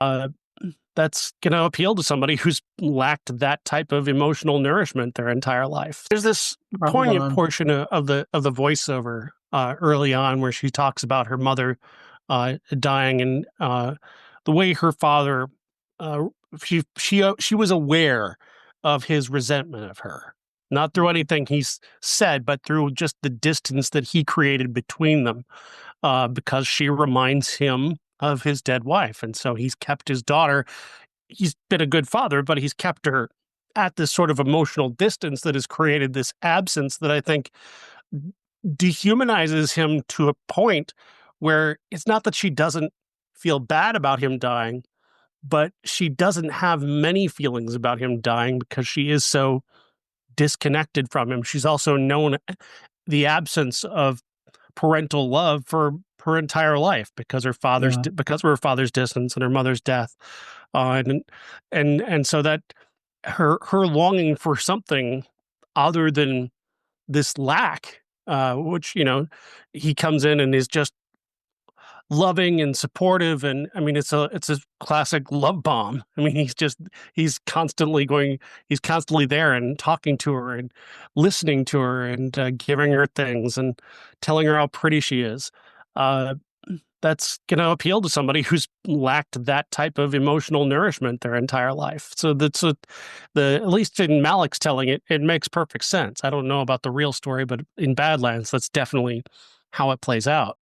Uh, that's going to appeal to somebody who's lacked that type of emotional nourishment their entire life. There's this Right poignant on. portion of the voiceover early on where she talks about her mother dying, and the way her father uh, she was aware of his resentment of her, not through anything he's said, but through just the distance that he created between them, because she reminds him of his dead wife. And so he's kept his daughter. He's been a good father, but he's kept her at this sort of emotional distance that has created this absence that I think dehumanizes him to a point where it's not that she doesn't feel bad about him dying, but she doesn't have many feelings about him dying because she is so disconnected from him. She's also known the absence of parental love for her entire life because Yeah. because of her father's distance and her mother's death, and so that her longing for something other than this lack, which he comes in and is just loving and supportive, and I mean it's a classic love bomb. I mean he's constantly going he's constantly there and talking to her and listening to her and giving her things and telling her how pretty she is. uh that's going to appeal to somebody who's lacked that type of emotional nourishment their entire life. So that's at least in Malik's telling it, it makes perfect sense. I don't know about the real story, but in Badlands, that's definitely how it plays out.